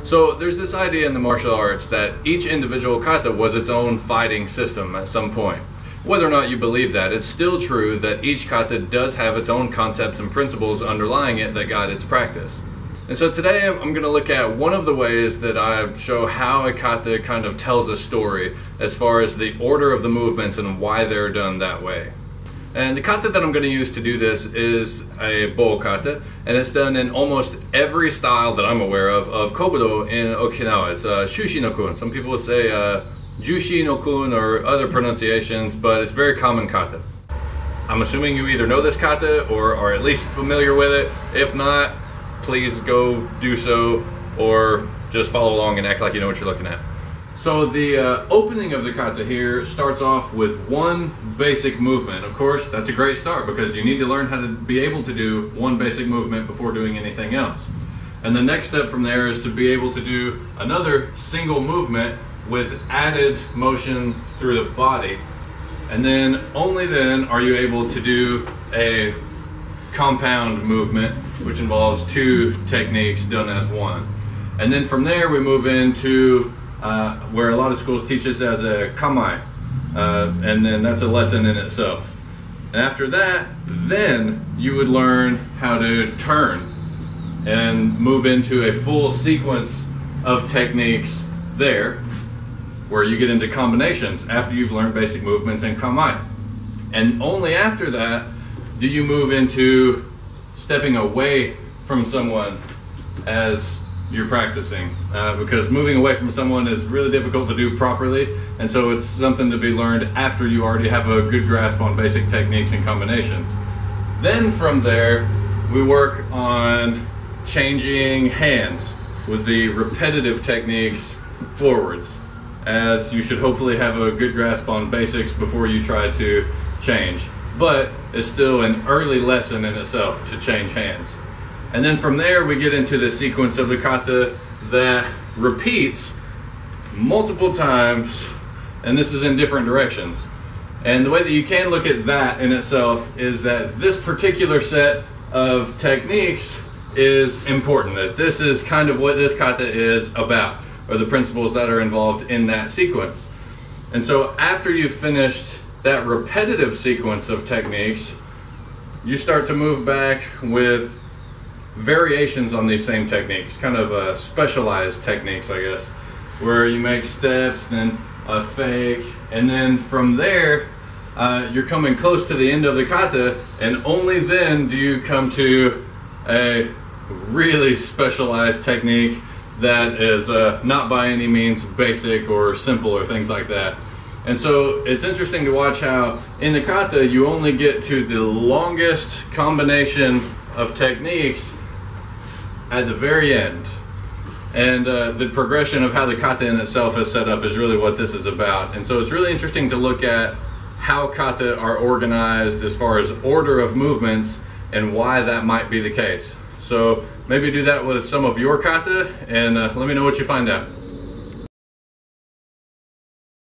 So there's this idea in the martial arts that each individual kata was its own fighting system at some point. Whether or not you believe that, it's still true that each kata does have its own concepts and principles underlying it that guide its practice. And so today I'm going to look at one of the ways that I show how a kata kind of tells a story as far as the order of the movements and why they're done that way. And the kata that I'm going to use to do this is a bow kata, and it's done in almost every style that I'm aware of kobudo in Okinawa. It's shushi no kun. Some people say jushi no kun or other pronunciations, but it's very common kata. I'm assuming you either know this kata or are at least familiar with it. If not, please go do so, or just follow along and act like you know what you're looking at. So the opening of the kata here starts off with one basic movement. Of course, that's a great start because you need to learn how to be able to do one basic movement before doing anything else. And the next step from there is to be able to do another single movement with added motion through the body. And then, only then, are you able to do a compound movement, which involves two techniques done as one. And then from there we move into where a lot of schools teach this as a kamae, and then that's a lesson in itself. And after that, then you would learn how to turn and move into a full sequence of techniques there, where you get into combinations after you've learned basic movements in kamae. And only after that do you move into stepping away from someone as you're practicing, because moving away from someone is really difficult to do properly, and so it's something to be learned after you already have a good grasp on basic techniques and combinations. Then from there we work on changing hands with the repetitive techniques forwards, as you should hopefully have a good grasp on basics before you try to change, but it's still an early lesson in itself to change hands. And then from there we get into the sequence of the kata that repeats multiple times, and this is in different directions. And the way that you can look at that in itself is that this particular set of techniques is important, that this is kind of what this kata is about, or the principles that are involved in that sequence. And so after you've finished that repetitive sequence of techniques, you start to move back with variations on these same techniques, kind of specialized techniques, I guess, where you make steps, then a fake, and then from there you're coming close to the end of the kata, and only then do you come to a really specialized technique that is not by any means basic or simple or things like that. And so it's interesting to watch how in the kata you only get to the longest combination of techniques at the very end. And the progression of how the kata in itself is set up is really what this is about. And so it's really interesting to look at how kata are organized as far as order of movements and why that might be the case. So maybe do that with some of your kata, and let me know what you find out.